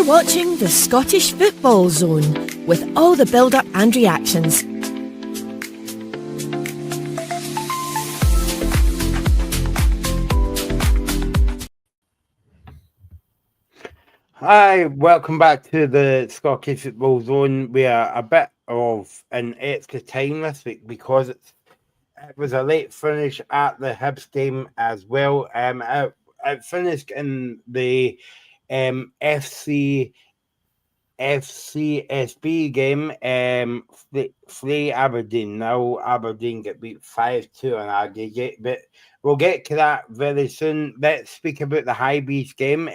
You're watching the Scottish Football Zone with all the build-up and reactions. Hi, welcome back to the Scottish Football Zone. We are a bit of an extra time this week because it was a late finish at the Hibs game as well. It finished in the FCSB game. Free Aberdeen. Now Aberdeen get beat 5-2 on aggregate, but we'll get to that very soon. Let's speak about the High Beast game.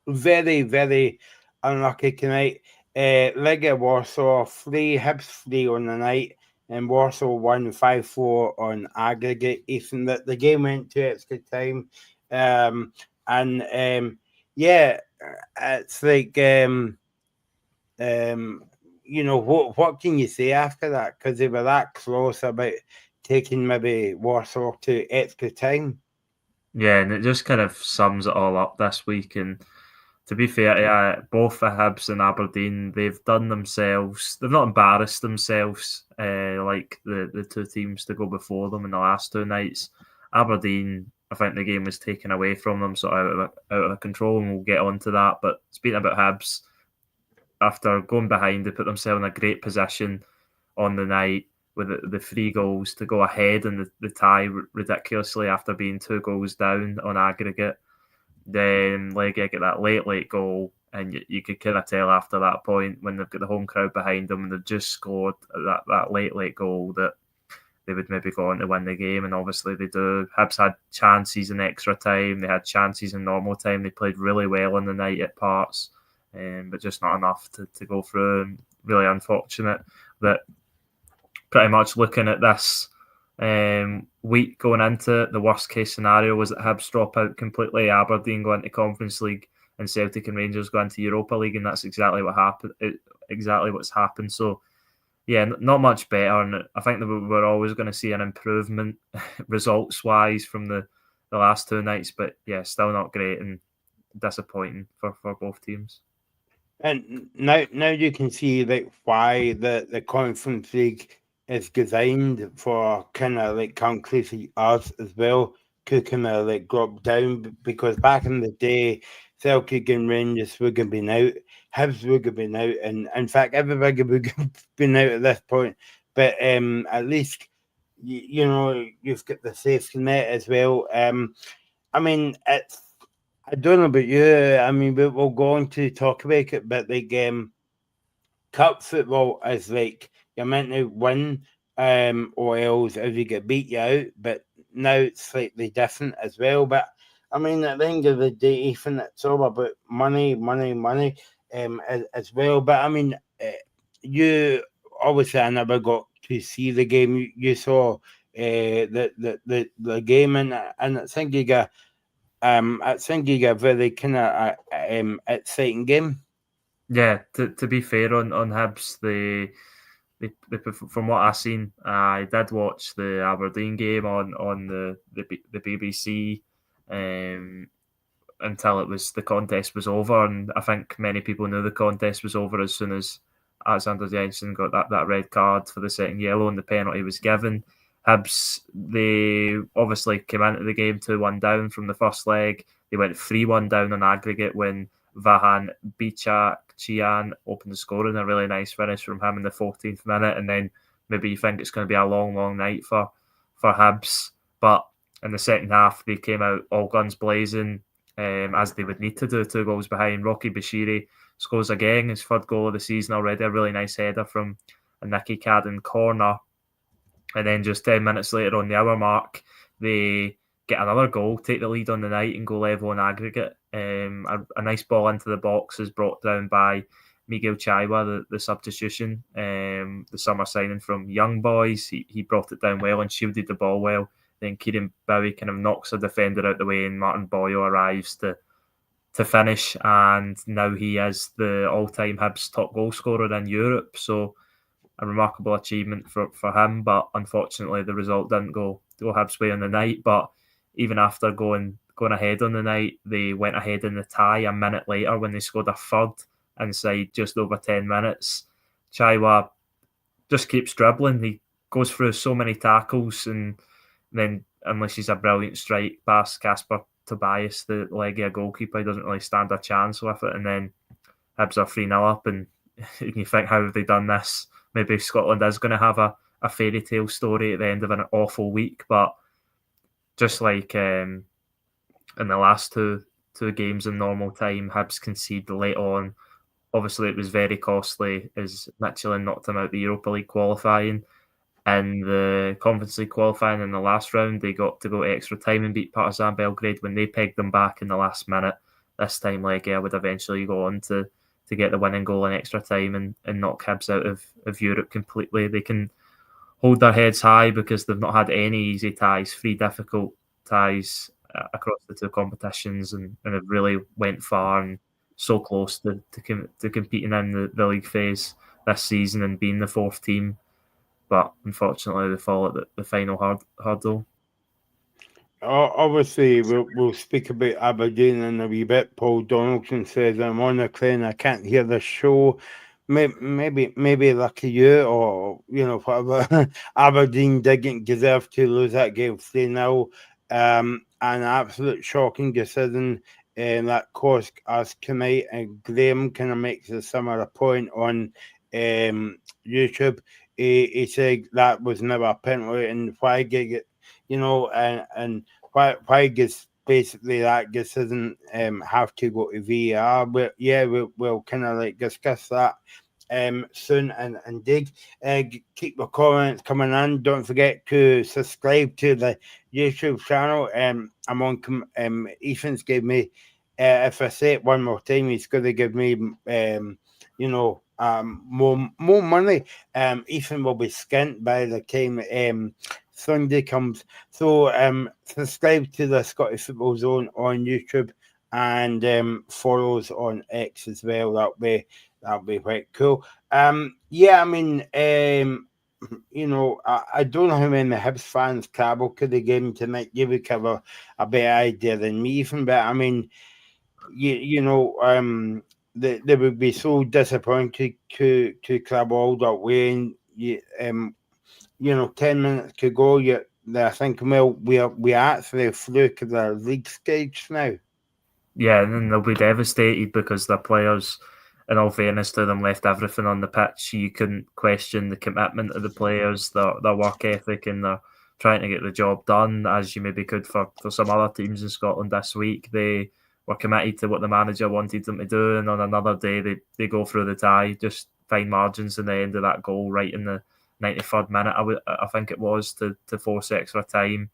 Very, very unlucky tonight. Liga Warsaw 3, Hibs 3 on the night, and Warsaw won 5-4 on aggregate. Ethan, the game went to extra time. Yeah, it's like, what can you say after that? Because they were that close about taking maybe Warsaw to extra time. Yeah, and it just kind of sums it all up this week. And to be fair, both the Hibs and Aberdeen, they've done themselves. They've not embarrassed themselves like the two teams to go before them in the last two nights. Aberdeen, I think the game was taken away from them, so out of control, and we'll get onto that. But speaking about Hibs, after going behind, they put themselves in a great position on the night with the 3 goals to go ahead and the tie ridiculously after being 2 goals down on aggregate. Then Legia get that late goal, and you could kind of tell after that point when they've got the home crowd behind them and they've just scored that late goal that they would maybe go on to win the game, and obviously they do. Hibs had chances in extra time, they had chances in normal time, they played really well in the night at parts, but just not enough to go through. And really unfortunate that pretty much looking at this week going into it, the worst case scenario was that Hibs drop out completely, Aberdeen go into Conference League, and Celtic and Rangers go into Europa League, and that's exactly what happened. Exactly what's happened. So yeah, not much better, and I think that we're always going to see an improvement results wise from the last two nights, but yeah, still not great and disappointing for both teams. And now you can see like why the Conference League is designed for kind of like countries like us as well to kind of like drop down, because back in the day, Celtic and Rangers would have been out, Hibs would have been out, and in fact everybody would have been out at this point. But at least you've got the safety net as well. I mean, I don't know about you. I mean, we'll go on to talk about it, but like cup football is like you're meant to win, or else if you get beat you out. But now it's slightly different as well. But I mean, at the end of the day, Ethan, it's all about money, as well. But I mean, you obviously I never got to see the game. You saw the game, and I think you got. I think you got a very kind of exciting game. Yeah, to be fair on Hibs, they from what I've seen, I did watch the Aberdeen game on the BBC until the contest was over, and I think many people knew the contest was over as soon as Alexander Jensen got that red card for the second yellow and the penalty was given. Hibs, they obviously came into the game 2-1 down from the first leg. They went 3-1 down on aggregate when Vahan Bichak-Chian opened the scoring. A really nice finish from him in the 14th minute. And then maybe you think it's going to be a long night for Hibs. But in the second half, they came out all guns blazing, as they would need to do, 2 goals behind. Rocky Bashiri scores again, his 3rd goal of the season already. A really nice header from a Nicky Cadden corner. And then just 10 minutes later on the hour mark, they get another goal, take the lead on the night and go level on aggregate. A nice ball into the box is brought down by Miguel Chaiwa, the substitution, the summer signing from Young Boys. He brought it down well and shielded the ball well. Then Kieran Bowie kind of knocks a defender out the way and Martin Boyo arrives to finish. And now he is the all-time Hibs top goal scorer in Europe. So a remarkable achievement for him, but unfortunately the result didn't go Hibs' way on the night. But even after going going ahead on the night. They went ahead in the tie a minute later when they scored a third inside just over 10 minutes. Chaiwa just keeps dribbling. He goes through so many tackles, and then unless he's a brilliant strike past Casper Tobias, the Legia goalkeeper, he doesn't really stand a chance with it. And then Hibs are 3-0 up, and you think, how have they done this? Maybe Scotland is going to have a fairy tale story at the end of an awful week, but just like in the last two games in normal time, Hibs conceded late on. Obviously, it was very costly as Michelin knocked them out the Europa League qualifying. In the Conference League qualifying in the last round, they got to go extra time and beat Partizan Belgrade when they pegged them back in the last minute. This time, Legia would eventually go on to get the winning goal in extra time and knock Hibs out of Europe completely. They can hold their heads high because they've not had any easy ties, 3 difficult ties across the 2 competitions, and have really went far and so close to competing in the league phase this season and being the 4th team. But unfortunately, they fall at the final hurdle. Obviously, we'll speak about Aberdeen in a wee bit. Paul Donaldson says, I'm on the train, I can't hear the show. Maybe lucky you, or whatever. Aberdeen didn't deserve to lose that game 3-0. An absolute shocking decision that cost us tonight. And Graham kind of makes a similar point on YouTube. He said that was never a penalty, and why get it, and why does basically that decision have to go to VAR? But yeah, we'll kind of like discuss that soon and dig. Keep the comments coming in. Don't forget to subscribe to the YouTube channel. I'm on. Ethan's gave me. If I say it one more time, he's going to give me. More money. Ethan will be skint by the time Sunday comes. So subscribe to the Scottish Football Zone on YouTube and follow us on X as well. That'll be quite cool. I don't know how many Hibs fans travel to the game tonight. You would have a better idea than me, even, but I mean, they would be so disappointed to travel all that way, and 10 minutes to go. I think we actually flew to the league stage now. Yeah, and then they'll be devastated because their players, in all fairness to them, left everything on the pitch. You couldn't question the commitment of the players, their work ethic, and their trying to get the job done, as you maybe could for some other teams in Scotland this week. They were committed to what the manager wanted them to do, and on another day they go through the tie, just fine margins in the end of that goal right in the 93rd minute, I think it was, to force extra time.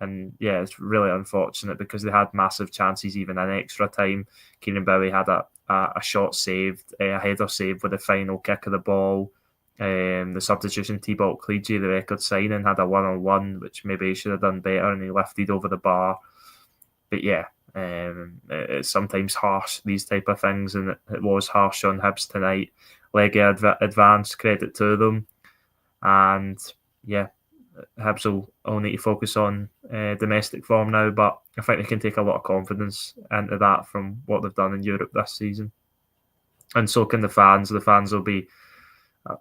And yeah, it's really unfortunate because they had massive chances even in extra time. Kieran Bowie had a shot saved, a header saved with the final kick of the ball. The substitution Thibault Clegy, the record signing, had a 1-on-1, which maybe he should have done better, and he lifted over the bar. But yeah, it's sometimes harsh, these type of things, and it was harsh on Hibs tonight. Legia advanced, credit to them. And yeah, Hibs will need to focus on domestic form now, but I think they can take a lot of confidence into that from what they've done in Europe this season. And so can the fans. The fans will be,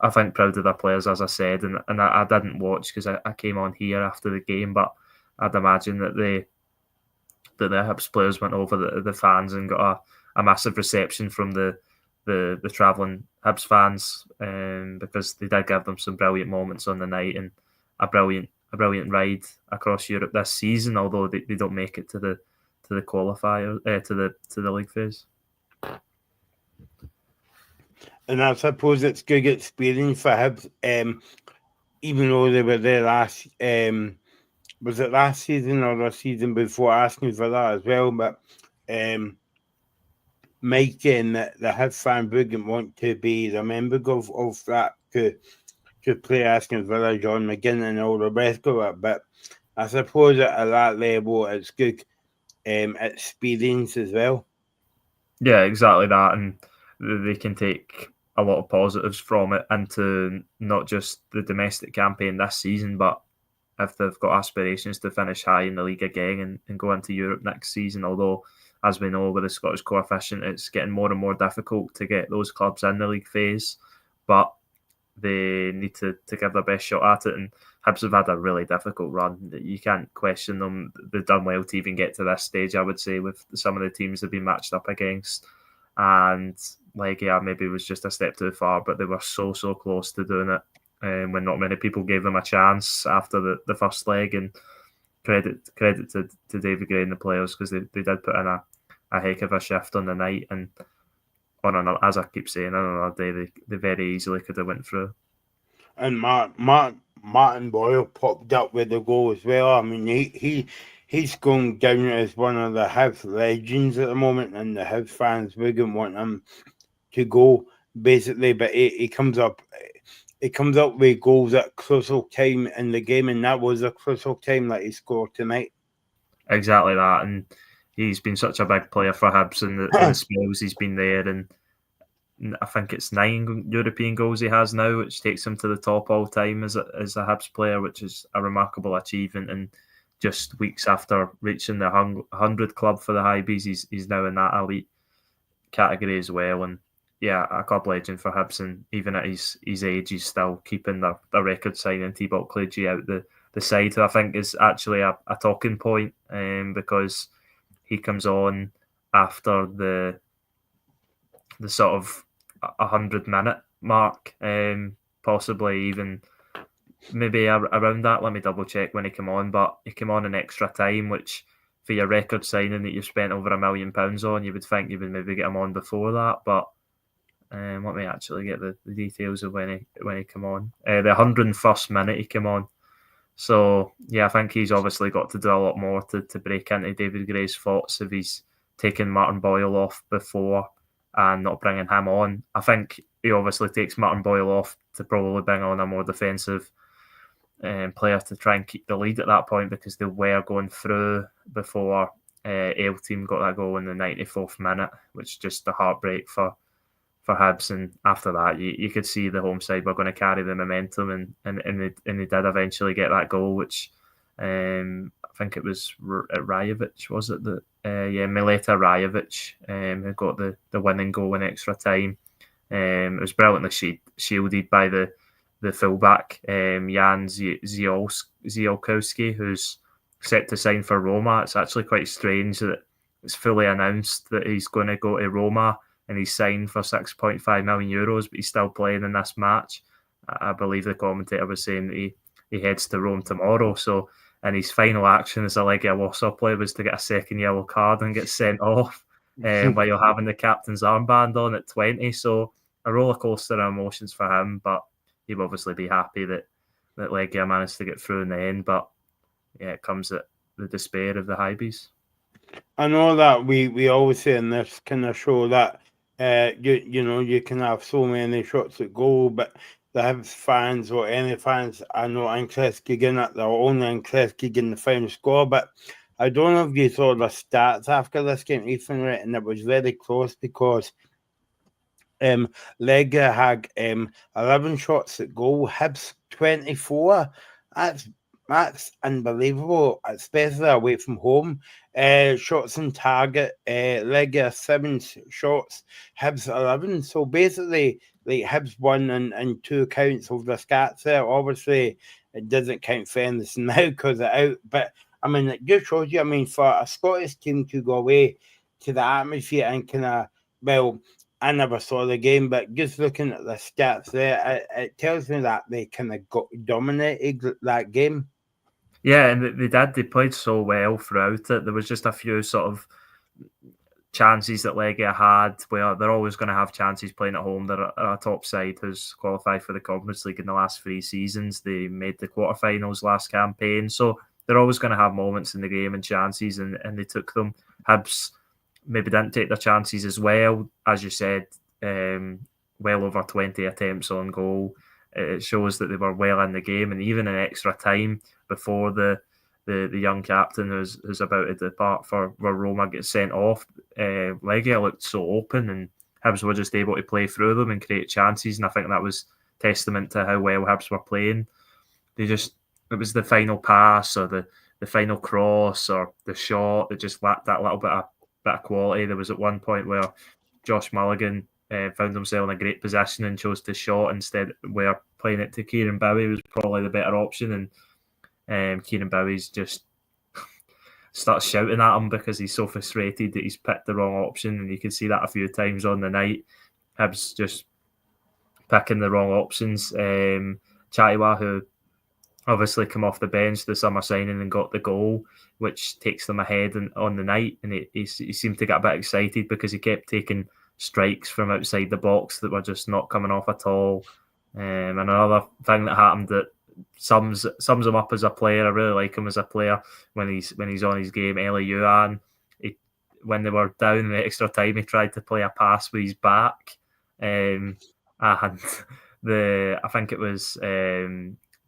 I think, proud of their players, as I said. And I didn't watch because I came on here after the game, but I'd imagine that the Hibs players went over the fans and got a massive reception from the travelling Hibs fans, because they did give them some brilliant moments on the night and a brilliant ride across Europe this season, although they don't make it to the qualifier, to the league phase. And I suppose it's good experience for Hibs, even though they were there last. Was it last season or the season before? Asking for that as well, but Mike and the Hibs fan wouldn't want to be remembered of that to play Aston Villa, John McGinn and all the rest of it. But I suppose at that level, it's good experience as well. Yeah, exactly that, and they can take a lot of positives from it into not just the domestic campaign this season, but if they've got aspirations to finish high in the league again and go into Europe next season. Although, as we know, with the Scottish coefficient, it's getting more and more difficult to get those clubs in the league phase. But they need to give their best shot at it. And Hibs have had a really difficult run. You can't question them. They've done well to even get to this stage, I would say, with some of the teams they've been matched up against. And Legia maybe was just a step too far, but they were so close to doing it when not many people gave them a chance after the first leg. And credit to David Gray and the players, because they did put in a heck of a shift on the night. And as I keep saying, on another day, they very easily could have went through. And Martin Boyle popped up with the goal as well. I mean, he's going down as one of the Hibs legends at the moment, and the Hibs fans wouldn't want him to go, basically. But he comes up with goals at crucial time in the game, and that was a crucial time that he scored tonight. Exactly that, and he's been such a big player for Hibs in the spells he's been there, and I think it's 9 European goals he has now, which takes him to the top all time as a Hibs player, which is a remarkable achievement. And just weeks after reaching the 100 club for the Highbies, he's now in that elite category as well. And yeah, a club legend for Hibs, and even at his age, he's still keeping the record signing Thibault Clégy out the side, who I think is actually a talking point, because he comes on after the sort of 100-minute mark, possibly even maybe around that. Let me double check when he came on, but he came on in extra time, which for your record signing that you've spent over £1 million on, you would think you would maybe get him on before that. But let me actually get the details of when he came on. The 101st minute he came on. So yeah, I think he's obviously got to do a lot more to break into David Gray's thoughts if he's taken Martin Boyle off before and not bringing him on. I think he obviously takes Martin Boyle off to probably bring on a more defensive player to try and keep the lead at that point, because they were going through before Ale Team got that goal in the 94th minute, which is just a heartbreak for Hibs. And after that, you could see the home side were going to carry the momentum, and they did eventually get that goal, which I think it was Rajovic, was it? Mileta Rajovic, who got the winning goal in extra time. It was brilliantly shielded by the fullback, Jan Ziolkowski, who's set to sign for Roma. It's actually quite strange that it's fully announced that he's going to go to Roma and he's signed for €6.5 million, but he's still playing in this match. I believe the commentator was saying that he heads to Rome tomorrow. So, and his final action as a Legia Warsaw player was to get a second yellow card and get sent off while having the captain's armband on at 20. So a roller coaster of emotions for him, but he'll obviously be happy that Legia managed to get through in the end. But yeah, it comes at the despair of the Highbies. I know that we always say in this kind of show that you can have so many shots at goal, but the Hibs fans or any fans are not interested in it. They're only interested in the final score. But I don't know if you saw the stats after this game, Ethan, right? And it was very close, because Legia had 11 shots at goal, Hibs 24. That's unbelievable, especially away from home. Shots on target, Legia 7 shots, Hibs 11. So basically, like, Hibs won in 2 counts of the stats there. Obviously, it doesn't count for anything now because it's out. But I mean, it just shows you. I mean, for a Scottish team to go away to the atmosphere and kind of, well, I never saw the game, but just looking at the stats there, it tells me that they kind of dominated that game. Yeah, and they did. They played so well throughout it. There was just a few sort of chances that Legia had where they're always going to have chances playing at home. They're a top side who's qualified for the Conference League in the last 3 seasons. They made the quarterfinals last campaign. So they're always going to have moments in the game and chances, and they took them. Hibs maybe didn't take their chances as well. As you said, well over 20 attempts on goal. It shows that they were well in the game, and even in extra time before the young captain who's about to depart for Roma gets sent off, Legia looked so open, and Hibs were just able to play through them and create chances. And I think that was testament to how well Hibs were playing. They just it was the final pass or the final cross or the shot that just lacked that little bit of quality. There was at one point where Josh Mulligan found himself in a great position and chose to shot instead, where playing it to Kieran Bowie was probably the better option. And Kieran Bowie's just starts shouting at him because he's so frustrated that he's picked the wrong option. And you can see that a few times on the night. Hibs just picking the wrong options. Chatiwa, who obviously come off the bench the summer signing and got the goal, which takes them ahead on the night. And he seemed to get a bit excited because he kept taking strikes from outside the box that were just not coming off at all. And another thing that happened that sums him up as a player, I really like him as a player when he's on his game. Eli Yuan, when they were down in the extra time, he tried to play a pass with his back, and I think it was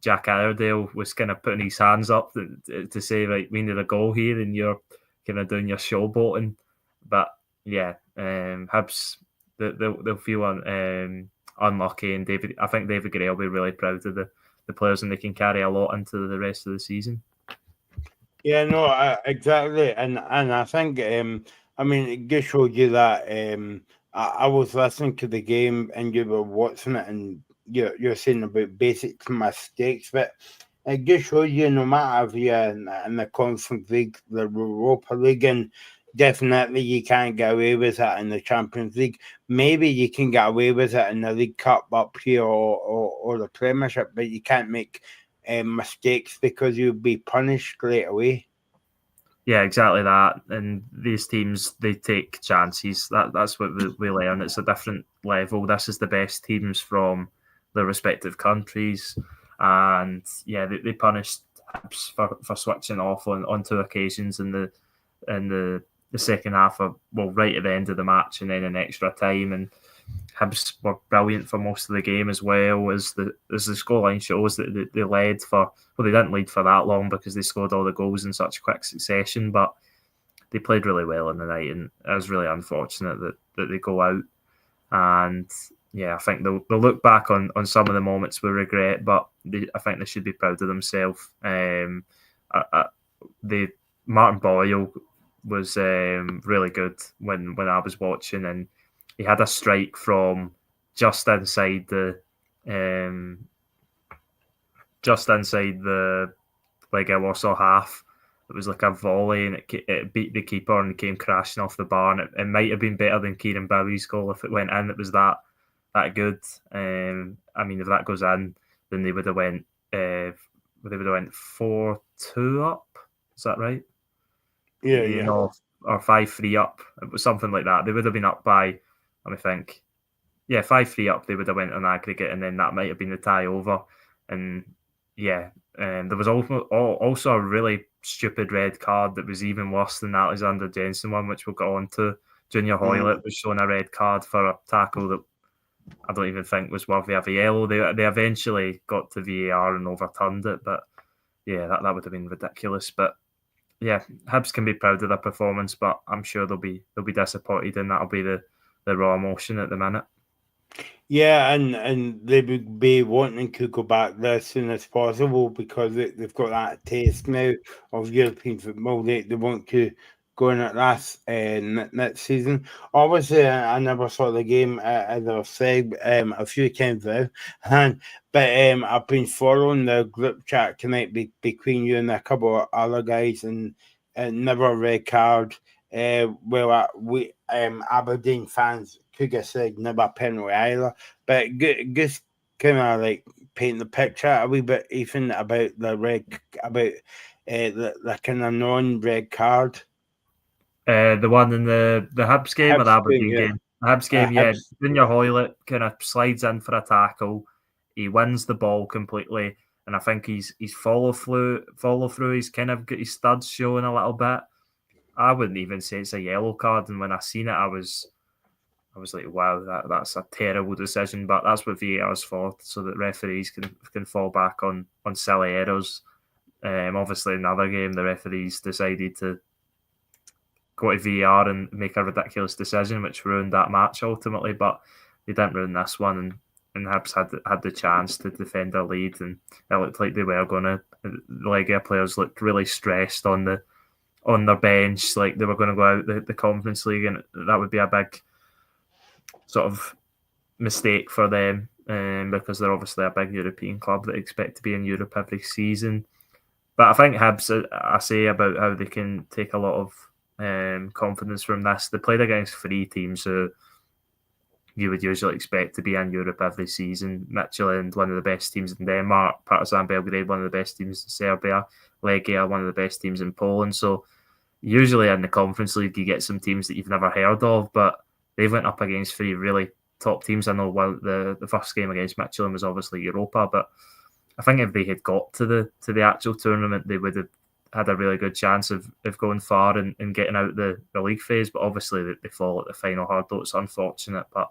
Jack Iredale was kind of putting his hands up to say, right, we need a goal here, and you're kind of doing your showboating. But yeah, Hibs, they'll feel unlucky, and I think David Gray will be really proud of the players, and they can carry a lot into the rest of the season. Yeah, no, exactly, and I think I mean, it just showed you that I was listening to the game and you were watching it, and you're saying about basic mistakes, but it just shows you no matter if you're in the Conference League, the Europa League, and definitely you can't get away with it in the Champions League. Maybe you can get away with it in the League Cup up here or the Premiership, but you can't make mistakes because you'll be punished straight away. Yeah, exactly that. And these teams, they take chances. That's what we learn. It's a different level. This is the best teams from their respective countries. And yeah, they punished Hibs for switching off on two occasions in the second half of, well, right at the end of the match and then in extra time. And Hibs were brilliant for most of the game, as well as the scoreline shows that they led for, well, they didn't lead for that long because they scored all the goals in such quick succession, but they played really well in the night, and it was really unfortunate that they go out. And yeah, I think they'll look back on some of the moments with regret, but I think they should be proud of themselves. Martin Boyle was really good when I was watching, and he had a strike from just inside the like I Warsaw half. It was like a volley, and it beat the keeper and came crashing off the bar. And it might have been better than Kieran Bowie's goal if it went in. It was that good. I mean, if that goes in, then they would have went 4-2 up. Is that right? Yeah, you know, or 5-3 up. It was something like that. They would have been up by, let me think. Yeah, 5-3 up. They would have went on aggregate, and then that might have been the tie over. And yeah, there was also a really stupid red card that was even worse than that Alexander Jensen one, which we'll get on to. Junior Hoylett was shown a red card for a tackle that I don't even think was worthy of a yellow. They eventually got to VAR and overturned it, but yeah, that would have been ridiculous. But yeah, Hibs can be proud of their performance, but I'm sure they'll be disappointed, and that'll be the raw emotion at the minute. Yeah, and they would be wanting to go back there as soon as possible because they've got that taste now of European football. They want to go in at last next season. Obviously, I never saw the game, as I've said a few times now, but I've been following the group chat tonight between you and a couple of other guys, and never a red card. We Aberdeen fans could have said never penalty either, but just kind of like paint the picture a wee bit, Ethan, about the kind of non-red card. The one in the Hibs game or the Aberdeen game? The Hibs game, yeah. Junior Hoylett kind of slides in for a tackle. He wins the ball completely, and I think he's follow through. He's kind of got his studs showing a little bit. I wouldn't even say it's a yellow card, and when I seen it, I was like, wow, that's a terrible decision. But that's what VAR is for, so that referees can fall back on silly errors. Obviously, in another game, the referees decided to go to VAR and make a ridiculous decision, which ruined that match ultimately. But they didn't ruin this one. And Hibs had the chance to defend their lead, and it looked like they were going to. The Legia players looked really stressed on their bench, like they were going to go out the Conference League, and that would be a big sort of mistake for them, because they're obviously a big European club that expect to be in Europe every season. But I think Hibs, I say about how they can take a lot of confidence from this. They played against 3 teams who you would usually expect to be in Europe every season. Midtjylland, one of the best teams in Denmark. Partizan Belgrade, one of the best teams in Serbia. Legia, one of the best teams in Poland. So usually in the Conference League, you get some teams that you've never heard of, but they went up against 3 really top teams. I know the first game against Midtjylland was obviously Europa, but I think if they had got to the actual tournament, they would have had a really good chance of going far and getting out the league phase. But obviously they fall at the final hurdle. It's unfortunate, but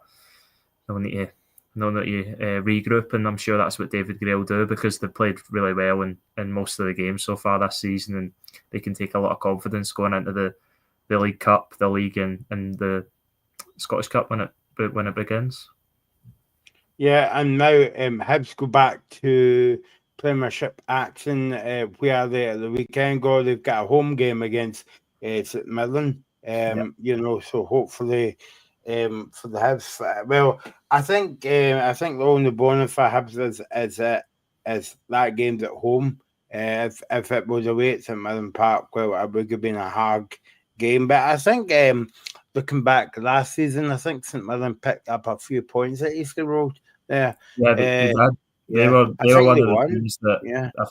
they'll need to regroup, and I'm sure that's what David Gray will do, because they've played really well in most of the games so far this season, and they can take a lot of confidence going into the League Cup, the League, and the Scottish Cup when it begins. Yeah, and now Hibs go back to Premiership action, where the weekend go. They've got a home game against St Mirren. So hopefully for the Hibs. Well, I think the only bonus for Hibs is that game's at home. If it was away at St Mirren Park, well, it would have been a hard game. But I think looking back last season, I think St Mirren picked up a few points at Easter Road there. Yeah, they did. They were one of the teams that I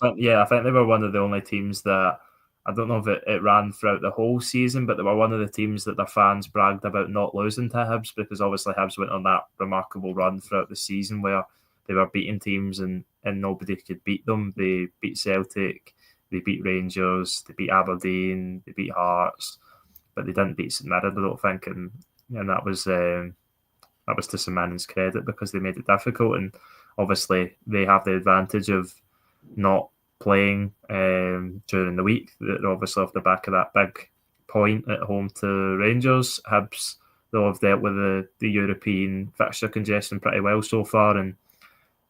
think they were one of the only teams that, I don't know if it ran throughout the whole season, but they were one of the teams that their fans bragged about not losing to Hibs, because obviously Hibs went on that remarkable run throughout the season where they were beating teams and nobody could beat them. They beat Celtic, they beat Rangers, they beat Aberdeen, they beat Hearts, but they didn't beat St Mirren, I don't think, and that was to St Mirren's credit, because they made it difficult, and obviously they have the advantage of not playing during the week. They're obviously off the back of that big point at home to Rangers. Hibs, they'll have dealt with the European fixture congestion pretty well so far, and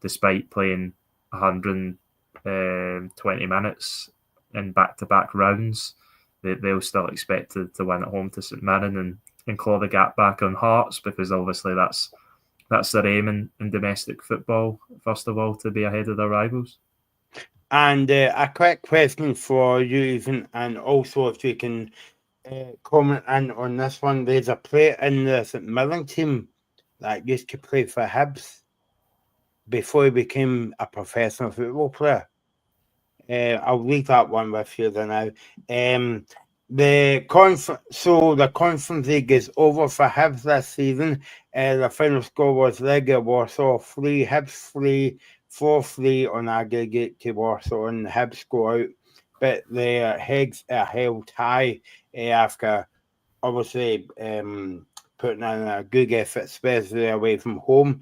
despite playing 120 minutes in back-to-back rounds, they'll still expect to win at home to St Mirren and claw the gap back on Hearts, because obviously that's their aim in domestic football, first of all, to be ahead of their rivals. And a quick question for you, Ethan, and also if you can comment in on this one. There's a player in the St Mirren team that used to play for Hibs before he became a professional football player. I'll leave that one with you now. The Conference League is over for Hibs this season. The final score was Legia Warsaw 3, Hibs 3, 4-3 on aggregate to Warsaw, and Hibs go out. But their heads are held high after obviously putting in a good effort, especially away from home.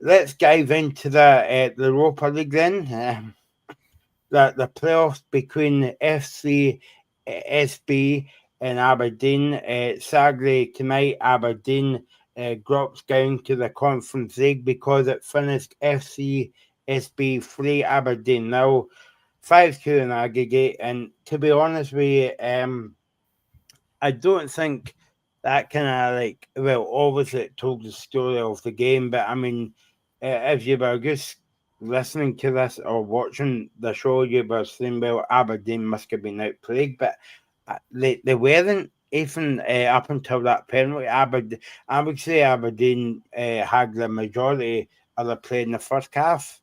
Let's dive into the Europa League then. The playoffs between FC SB and Aberdeen. Sadly, tonight Aberdeen drops down to the Conference League because it finished FC SB 3, Aberdeen now 5-2 in aggregate. And to be honest with you, I don't think that kind of obviously it told the story of the game, but I mean, if you were just listening to this or watching the show, you were saying, well, Aberdeen must have been outplayed, but they weren't even up until that penalty. I would say Aberdeen had the majority of the play in the first half.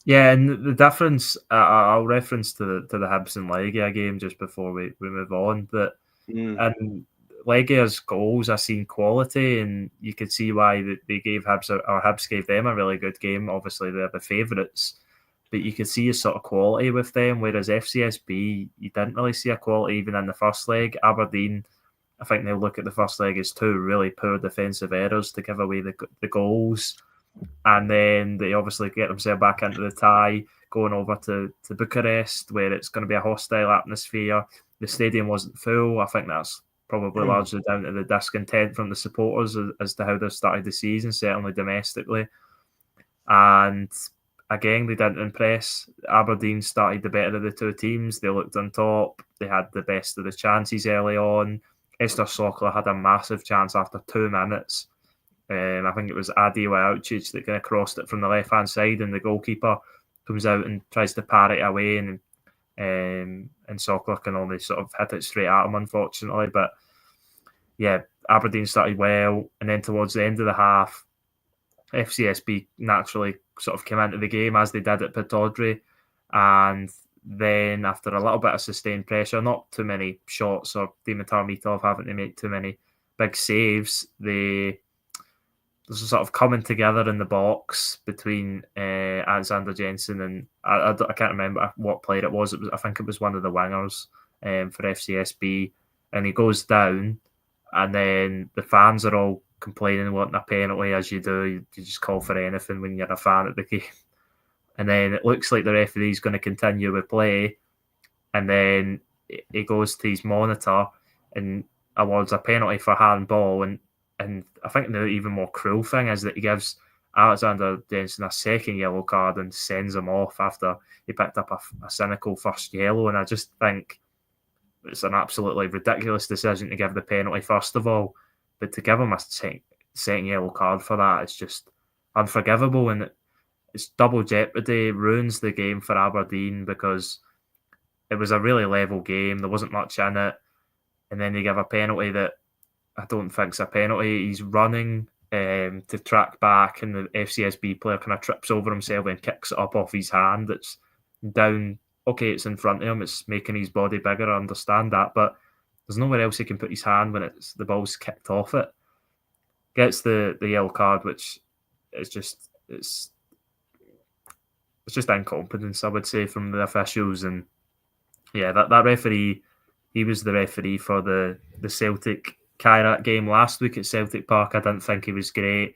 Yeah, and the difference, I'll reference to the Hibs and Legia game just before we move on, that and Legia's goals, I seen quality, and you could see why they gave Hibs gave them a really good game. Obviously, they're the favourites, but you could see a sort of quality with them, whereas FCSB, you didn't really see a quality even in the first leg. Aberdeen, I think they look at the first leg as 2 really poor defensive errors to give away the goals, and then they obviously get themselves back into the tie, going over to Bucharest, where it's going to be a hostile atmosphere. The stadium wasn't full. I think that's probably largely down to the discontent from the supporters as to how they started the season, certainly domestically. And again, they didn't impress. Aberdeen started the better of the two teams. They looked on top. They had the best of the chances early on. Esther Sokler had a massive chance after 2 minutes. I think it was Adi Wajcic that kind of crossed it from the left-hand side, and the goalkeeper comes out and tries to parry it away, and Sokler can only sort of hit it straight at him, unfortunately. But yeah, Aberdeen started well, and then towards the end of the half, FCSB naturally sort of came into the game as they did at Pittodrie, and then after a little bit of sustained pressure, not too many shots or Dimitar Mitov having to make too many big saves, there's a sort of coming together in the box between Alexander Jensen and I can't remember what player it was. I think it was one of the wingers for FCSB, and he goes down, and then the fans are all complaining, wanting a penalty, as you do. You just call for anything when you're a fan at the game. And then it looks like the referee's going to continue with play, and then he goes to his monitor and awards a penalty for handball. And I think the even more cruel thing is that he gives Alexander Jensen a second yellow card and sends him off after he picked up a cynical first yellow. And I just think it's an absolutely ridiculous decision to give the penalty first of all, but to give him a second yellow card for that, it's just unforgivable, and it's double jeopardy. It ruins the game for Aberdeen because it was a really level game. There wasn't much in it, and then they give a penalty that I don't think's a penalty. He's running to track back, and the FCSB player kind of trips over himself and kicks it up off his hand. It's down. Okay, it's in front of him. It's making his body bigger. I understand that, but there's nowhere else he can put his hand when the ball's kicked off it. Gets the yellow card, which is just it's just incompetence, I would say, from the officials. And yeah, that referee, he was the referee for the Celtic Kairat game last week at Celtic Park. I didn't think he was great,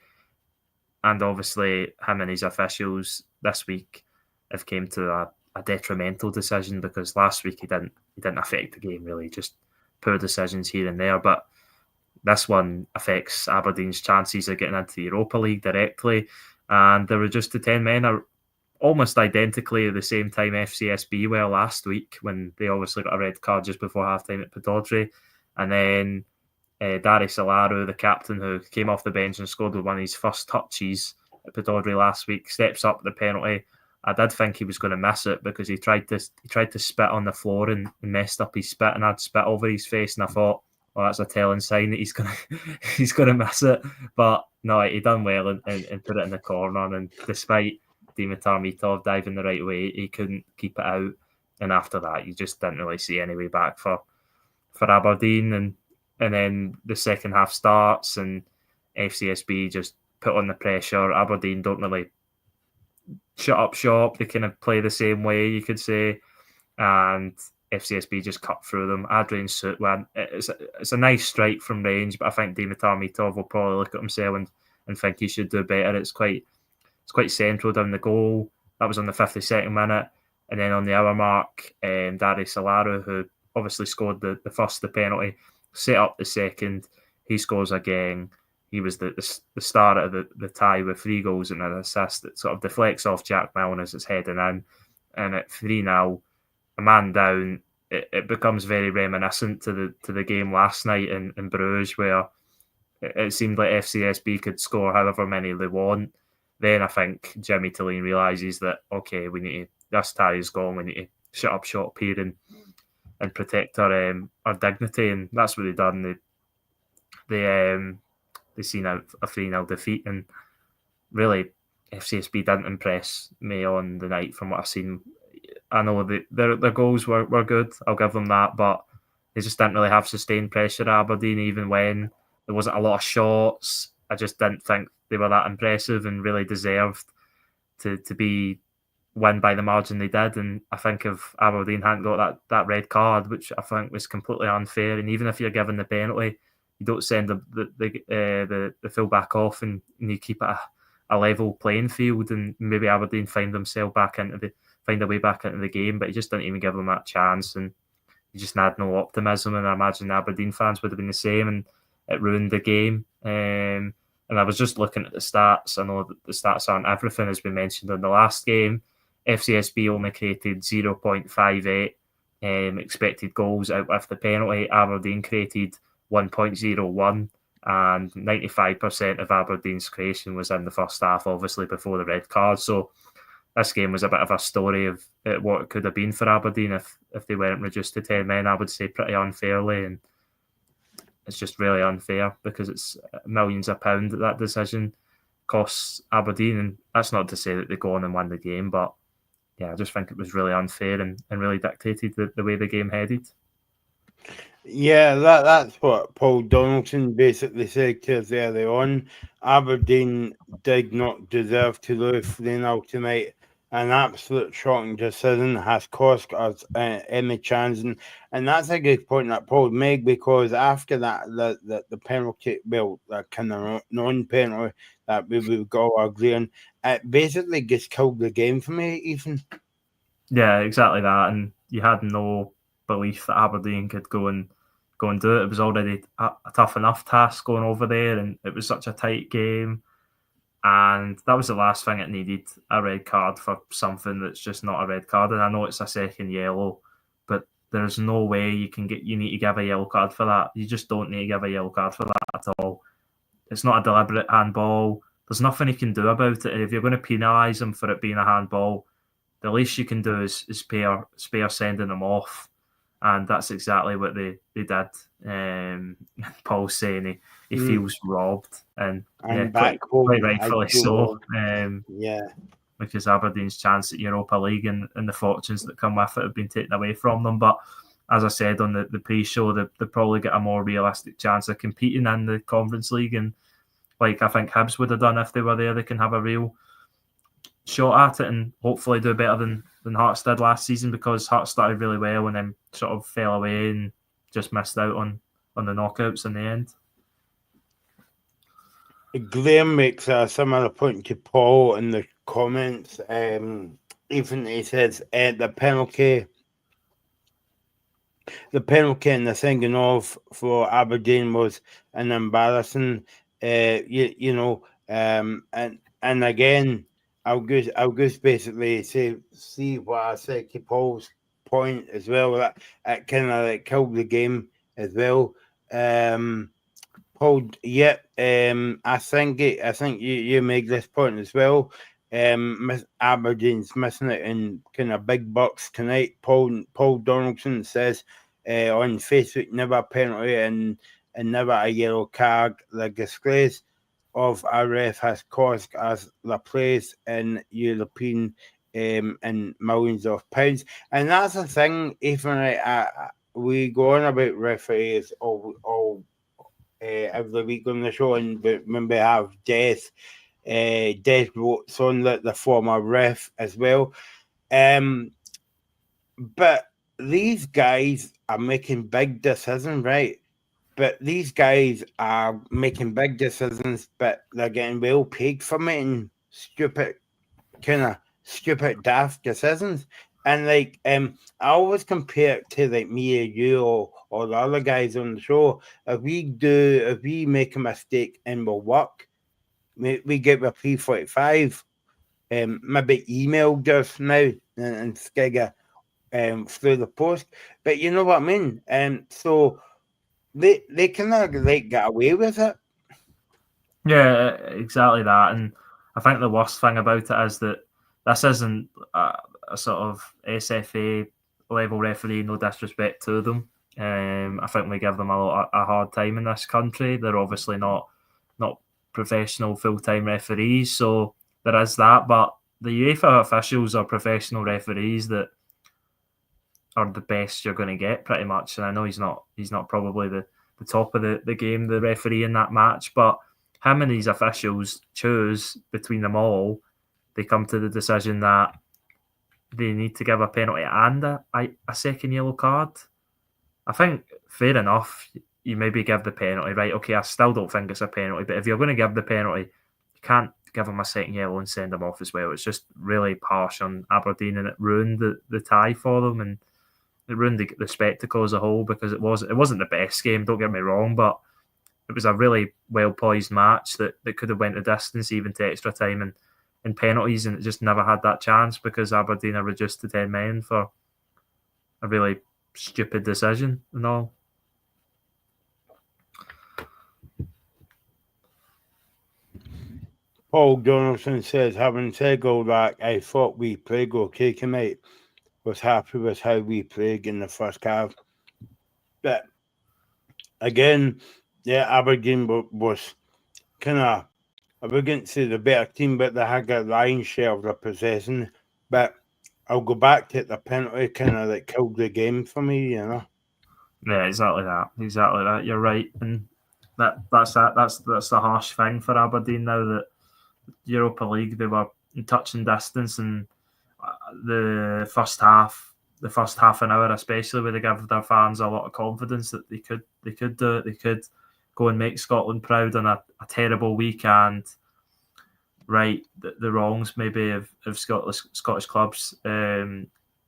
and obviously him and his officials this week have came to a detrimental decision, because last week he didn't affect the game really, just poor decisions here and there. But this one affects Aberdeen's chances of getting into the Europa League directly, and there were just the 10 men are almost identically at the same time FCSB were last week, when they obviously got a red card just before half-time at Pittodrie. And then Darius Alaru, the captain who came off the bench and scored with one of his first touches at Pittodrie last week, steps up the penalty. I did think he was going to miss it, because he tried to spit on the floor and messed up his spit and had spit over his face, and I thought, well, that's a telling sign that he's gonna miss it. But no, he done well and put it in the corner, and despite Dimitar Mitov diving the right way, he couldn't keep it out. And after that, you just didn't really see any way back for Aberdeen. And then the second half starts, and FCSB just put on the pressure. Aberdeen don't really shut up shop. They kind of play the same way, you could say. And FCSB just cut through them. Adrian Sutwan, it's a nice strike from range, but I think Dimitar Mitov will probably look at himself and think he should do better. It's quite central down the goal. That was on the 52nd minute. And then on the hour mark, Darius Alaru, who obviously scored the first, the penalty, set up the second. He scores again. He was the star of the tie with 3 goals and an assist that sort of deflects off Jack Milne as it's heading in. And at 3-0, a man down, it becomes very reminiscent to the game last night in Bruges, where it seemed like FCSB could score however many they want. Then I think Jimmy Tilleen realises that, okay, we need to, this tie is gone, we need to shut up shop here and protect our dignity, and that's what they've done. They seen a 3-0 defeat, and really FCSB didn't impress me on the night from what I've seen. I know their goals were good, I'll give them that, but they just didn't really have sustained pressure at Aberdeen, even when there wasn't a lot of shots. I just didn't think they were that impressive and really deserved to be win by the margin they did. And I think if Aberdeen hadn't got that red card, which I think was completely unfair, and even if you're given the penalty, you don't send the full back off and you keep it a level playing field, and maybe Aberdeen find a way back into the game. But he just didn't even give them that chance, and he just had no optimism. And I imagine Aberdeen fans would have been the same, and it ruined the game. And And I was just looking at the stats. I know that the stats aren't everything, as we mentioned in the last game. FCSB only created 0.58 expected goals out of the penalty. Aberdeen created 1.01, and 95% of Aberdeen's creation was in the first half, obviously before the red card. So this game was a bit of a story of what it could have been for Aberdeen if they weren't reduced to 10 men, I would say pretty unfairly. And it's just really unfair because it's millions of pounds that decision costs Aberdeen. And that's not to say that they go on and win the game, but yeah, I just think it was really unfair and really dictated the way the game headed. Yeah, that's what Paul Donaldson basically said to us early on. Aberdeen did not deserve to lose 3-0 tonight. An absolute shocking decision has cost us any chance. And that's a good point that Paul made, because after that, the penalty, well, the kind of non-penalty that we would all agree on, it basically just killed the game for me, even. Yeah, exactly that. And you had no belief that Aberdeen could go and do it. It was already a tough enough task going over there, and it was such a tight game. And that was the last thing it needed, a red card for something that's just not a red card. And I know it's a second yellow, but there's no way you need to give a yellow card for that. You just don't need to give a yellow card for that at all. It's not a deliberate handball. There's nothing you can do about it. And if you're going to penalise them for it being a handball, the least you can do is spare sending them off. And that's exactly what they did. Paul's saying he feels robbed, and yeah, back quite home, rightfully so. Yeah, because Aberdeen's chance at Europa League and the fortunes that come with it have been taken away from them. But as I said on the pre-show, they probably get a more realistic chance of competing in the Conference League. And like I think Hibs would have done if they were there, they can have a real shot at it and hopefully do better than Hearts did last season, because Hearts started really well and then sort of fell away and just missed out on the knockouts in the end. Graham makes a similar point to Paul in the comments. Even he says the penalty and the singing off for Aberdeen was an embarrassing. And again, I'll just basically see what I said to Paul's point as well. That it kind of like killed the game as well. Paul, yeah, I think you make this point as well. Aberdeen's missing it in kind of big bucks tonight. Paul Donaldson says on Facebook, never a penalty and never a yellow card. The disgrace of a ref has cost us the place in European and millions of pounds. And that's the thing, even we go on about referees all every week on the show, and when we have Death votes on the former ref as well. But these guys are making big decisions, right? But these guys are making big decisions, but they're getting well paid for making stupid, daft decisions. And I always compare it to like me or you or the other guys on the show. If we make a mistake and we'll work, we get a P45. Maybe email us now and skigger through the post. But you know what I mean? So they kind of like get away with it. Yeah, exactly that. And I think the worst thing about it is that this isn't a sort of SFA level referee, no disrespect to them. I think we give them a hard time in this country. They're obviously not professional full-time referees, so there is that. But the UEFA officials are professional referees that are the best you're going to get, pretty much. And I know he's not probably the top of the game, the referee in that match, but him and these officials choose between them all. They come to the decision that they need to give a penalty and a second yellow card. I think fair enough. You maybe give the penalty, right? Okay, I still don't think it's a penalty, but if you're going to give the penalty, you can't give them a second yellow and send them off as well. It's just really harsh on Aberdeen, and it ruined the tie for them, and it ruined the spectacle as a whole, because it wasn't the best game. Don't get me wrong, but it was a really well poised match that could have went the distance, even to extra time and penalties, and it just never had that chance because Aberdeen are reduced to 10 men for a really stupid decision and all. Paul Donaldson says, having said all that, I thought we played okay tonight. Was happy with how we played in the first half. But again, yeah, Aberdeen was kind of, I wouldn't say the better team, but they had a lion's share of the possession. But I'll go back to the penalty kind of like killed the game for me, you know. Yeah, exactly that. You're right, and that's the harsh thing for Aberdeen now that Europa League they were in touching distance, and the first half an hour especially, where they give their fans a lot of confidence that they could do it, they could go and make Scotland proud on a terrible week and right the wrongs maybe of Scottish clubs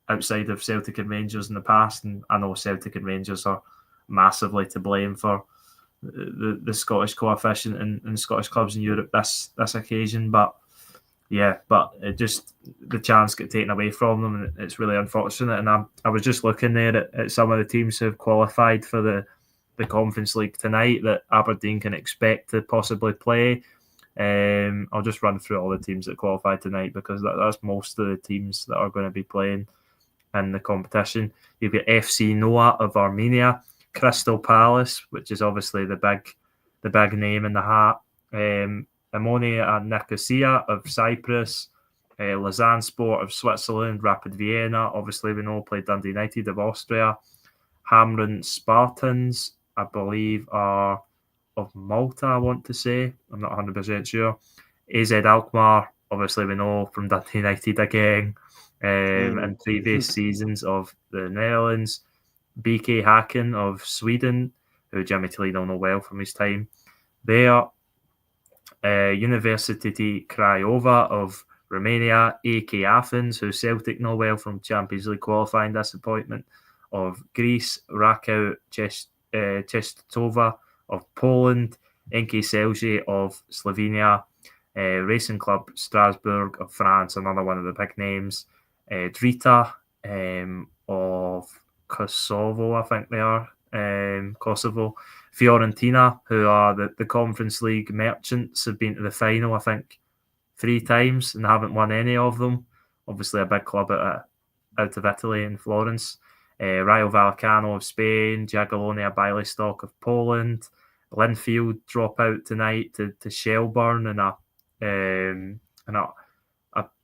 outside of Celtic and Rangers in the past, and I know Celtic and Rangers are massively to blame for the Scottish coefficient in Scottish clubs in Europe this occasion, but it just the chance got taken away from them, and it's really unfortunate. And I was just looking there at some of the teams who have qualified for the Conference League tonight that Aberdeen can expect to possibly play. I'll just run through all the teams that qualified tonight because that's most of the teams that are going to be playing in the competition. You've got FC Noah of Armenia, Crystal Palace, which is obviously the big name in the hat. Ammonia Nicosia of Cyprus, Lausanne Sport of Switzerland, Rapid Vienna, obviously we know played Dundee United of Austria, Hamrun Spartans, I believe are of Malta, I want to say. I'm not 100% sure. AZ Alkmaar, obviously we know from Dundee United again, and previous seasons of the Netherlands. BK Häcken of Sweden, who Jimmy Toledo know well from his time there. University Craiova of Romania, AK Athens, who Celtic know well from Champions League qualifying disappointment of Greece, Rakow Czestochowa of Poland, NK Celje of Slovenia, Racing Club Strasbourg of France, another one of the big names, Drita of Kosovo, I think they are, Kosovo, Fiorentina, who are the Conference League merchants, have been to the final, I think, 3 times and haven't won any of them. Obviously, a big club out of Italy in Florence. Rayo Vallecano of Spain, Jagiellonia Białystok of Poland. Linfield drop out tonight to Shelbourne in a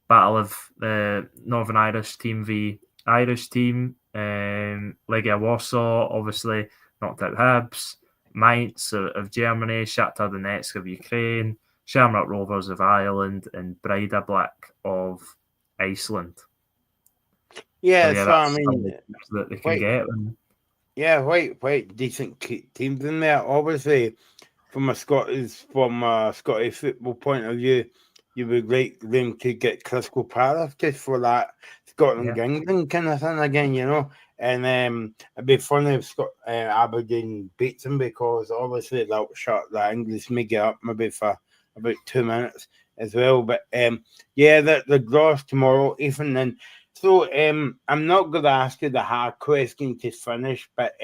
battle of the Northern Irish team v Irish team. Legia Warsaw obviously knocked out Hibs. Mainz of Germany, Shakhtar Donetsk of Ukraine, Shamrock Rovers of Ireland, and Breiðablik of Iceland. Yeah, so I mean, that they can get. Yeah, quite decent teams in there. Obviously, from a Scottish football point of view, you would like them to get Crystal Palace just for that Scotland England kind of thing again, you know. And it'd be funny if Aberdeen beats them because obviously they'll shut the English media up maybe for about 2 minutes as well. But the draws tomorrow, even then. So I'm not going to ask you the hard question to finish, but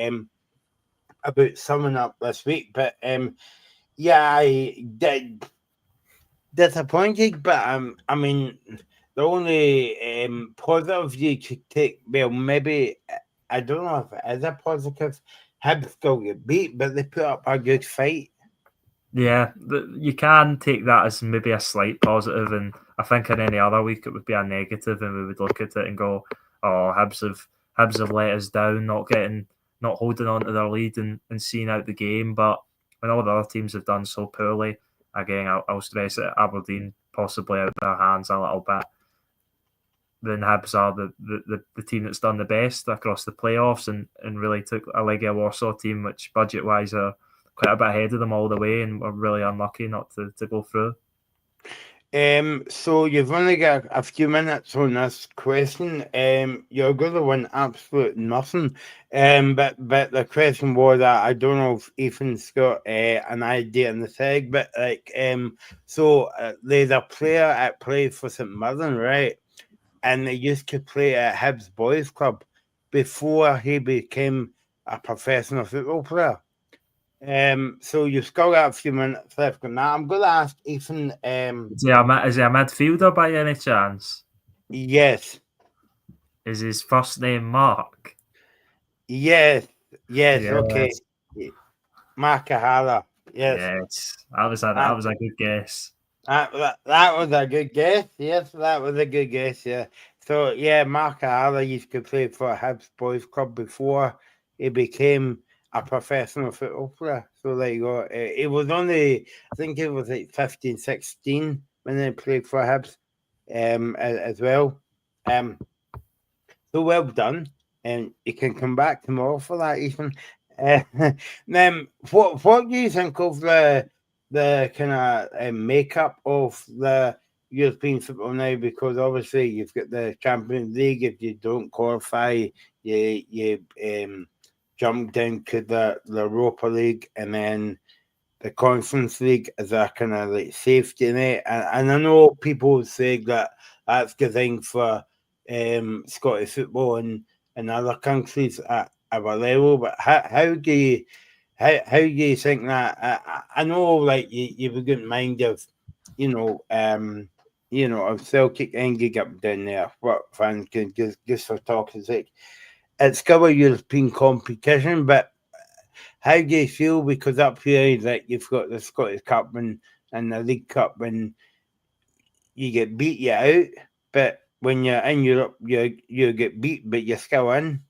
about summing up this week. But I did disappointed, but I mean, the only positive you could take, well, maybe, I don't know if it is a positive, Hibs still get beat, but they put up a good fight. Yeah, you can take that as maybe a slight positive, and I think in any other week it would be a negative, and we would look at it and go, "Oh, Hibs have let us down, not holding on to their lead and seeing out the game." But when all the other teams have done so poorly, again, I'll stress it, Aberdeen possibly out their hands a little bit. Then Hibs are the team that's done the best across the playoffs and really took a Legia Warsaw team, which budget-wise are quite a bit ahead of them all the way, and we're really unlucky not to go through. So you've only got a few minutes on this question. You're going to win absolute nothing. But the question was that I don't know if Ethan's got an idea in the tag, but there's a player that played for St Mirren, right? And they used to play at Hibs Boys Club before he became a professional football player. So you've still got a few minutes left on that. I'm going to ask Ethan. Is he a midfielder by any chance? Yes. Is his first name Mark? Yes. Okay. Mark Kahara. Yes. That was a good guess. That was a good guess. Yes, that was a good guess. Yeah. So yeah, Mark Kahara used to play for Hibs Boys Club before he became a professional football player. So there you go. It was only, I think it was like 15, 16 when they played for Hibs, as well. So well done, and you can come back tomorrow for that, Ethan. Then, what do you think of the kind of makeup of the European football now? Because obviously you've got the Champions League. If you don't qualify, you jump down to the Europa League, and then the Conference League is a kind of like safety net. And I know people say that that's designed for Scottish football and other countries at our level, but how do you think that? I know, like you wouldn't mind if if Celtic ended up down there. What fans can just for talk's sake, it's still a European competition, but how do you feel? Because up here, like you've got the Scottish Cup and the League Cup, and you get beat, you out. But when you're in Europe, you get beat, but you're still in.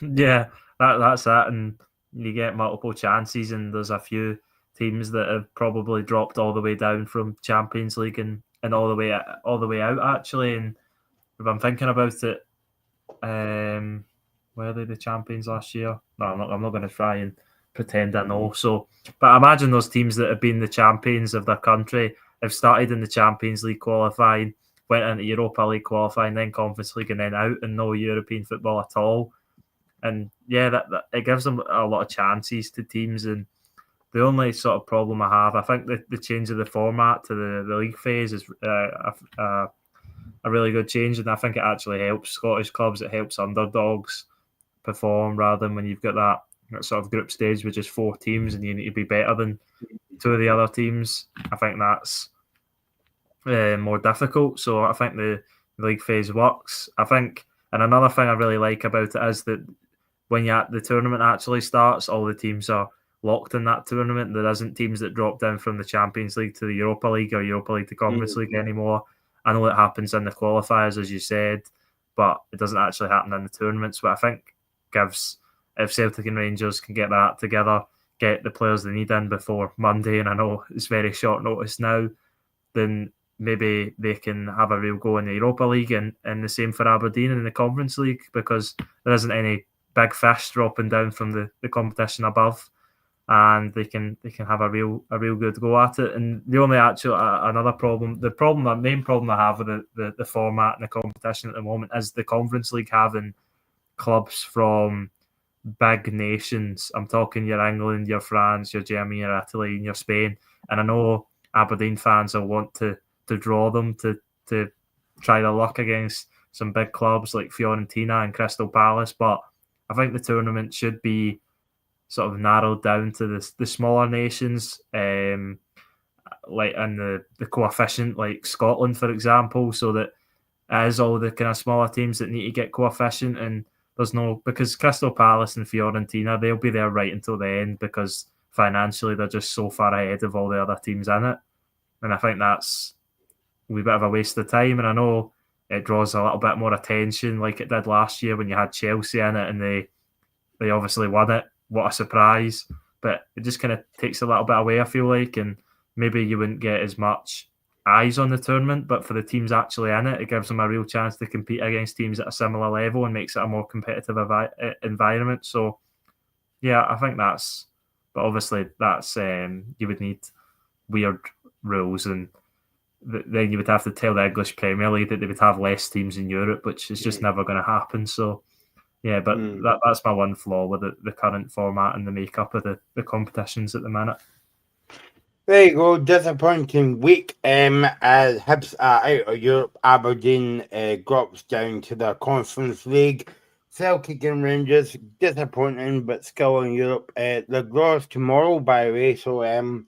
Yeah, that's that, and you get multiple chances, and there's a few teams that have probably dropped all the way down from Champions League and all the way out actually. And if I'm thinking about it, were they the champions last year? No, I'm not going to try and pretend I know. So, but I imagine those teams that have been the champions of their country have started in the Champions League qualifying, went into Europa League qualifying, then Conference League, and then out, and no European football at all. And yeah, that it gives them a lot of chances to teams. And the only sort of problem I have, I think the change of the format to the league phase is a really good change, and I think it actually helps Scottish clubs. It helps underdogs perform rather than when you've got that sort of group stage with just 4 teams and you need to be better than 2 of the other teams. I think that's more difficult. So I think the league phase works. I think, and another thing I really like about it is that when the tournament actually starts, all the teams are locked in that tournament. There isn't teams that drop down from the Champions League to the Europa League or Europa League to Conference League anymore. I know it happens in the qualifiers, as you said, but it doesn't actually happen in the tournaments. But I think gives, if Celtic and Rangers can get that together, get the players they need in before Monday, and I know it's very short notice now, then maybe they can have a real go in the Europa League, and the same for Aberdeen in the Conference League, because there isn't any big fish dropping down from the competition above, and they can have a real good go at it. And the only another problem, the main problem I have with the format and the competition at the moment is the Conference League having clubs from big nations. I'm talking your England, your France, your Germany, your Italy, and your Spain. And I know Aberdeen fans will want to draw them to try their luck against some big clubs like Fiorentina and Crystal Palace, but I think the tournament should be sort of narrowed down to the smaller nations, like in the coefficient, like Scotland, for example, so that it is all the kind of smaller teams that need to get coefficient, and there's no, because Crystal Palace and Fiorentina, they'll be there right until the end because financially they're just so far ahead of all the other teams in it. And I think that's a wee bit of a waste of time. And I know it draws a little bit more attention like it did last year when you had Chelsea in it and they obviously won it. What a surprise. But it just kind of takes a little bit away, I feel like, and maybe you wouldn't get as much eyes on the tournament, but for the teams actually in it, it gives them a real chance to compete against teams at a similar level and makes it a more competitive environment. So, yeah, I think that's, but obviously that's, you would need weird rules and then you would have to tell the English Premier League that they would have less teams in Europe, which is just never going to happen. So, yeah, but that's my one flaw with the current format and the makeup of the competitions at the minute. There you go, disappointing week. As Hibs are out of Europe, Aberdeen drops down to the Conference League. Celtic and Rangers, disappointing, but still in Europe. The draws tomorrow, by the way, so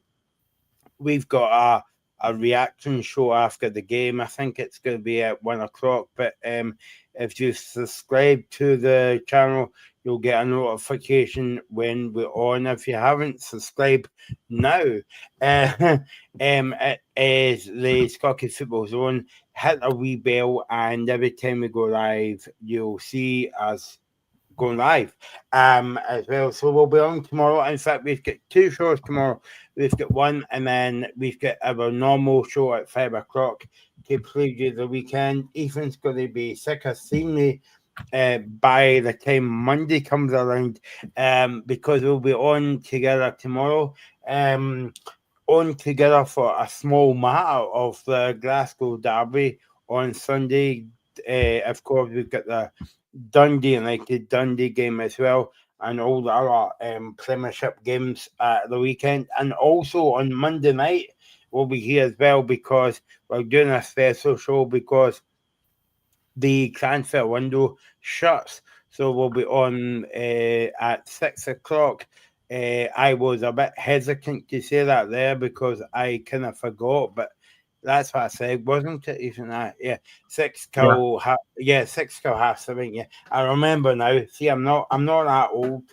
we've got a reaction show after the game. I think it's going to be at 1 o'clock, but if you subscribe to the channel, you'll get a notification when we're on. If you haven't subscribed now, it is the Scottish Football Zone. Hit a wee bell, and every time we go live, you'll see us going live as well. So we'll be on tomorrow. In fact, we've got 2 shows tomorrow. We've got one, and then we've got our normal show at 5 o'clock to preview the weekend. Ethan's going to be sick of seeing me by the time Monday comes around, because we'll be on together tomorrow, on together for a small matter of the Glasgow Derby on Sunday. Of course, we've got the Dundee United Dundee game as well, and all the other Premiership games at the weekend. And also on Monday night, we'll be here as well, because we're doing a special show because the transfer window shuts. So we'll be on at 6 o'clock. I was a bit hesitant to say that there because I kind of forgot, but that's what I said, wasn't it? Even that, yeah, 6 till 6 till 7:30. Yeah, I remember now. See, I'm not that old.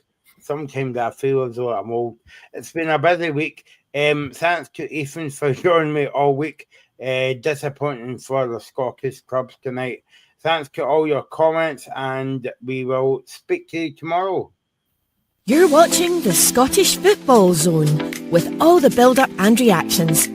Sometimes I feel as though I'm old. It's been a busy week. Thanks to Ethan for joining me all week. Disappointing for the Scottish clubs tonight. Thanks to all your comments, and we will speak to you tomorrow. You're watching the Scottish Football Zone with all the build-up and reactions.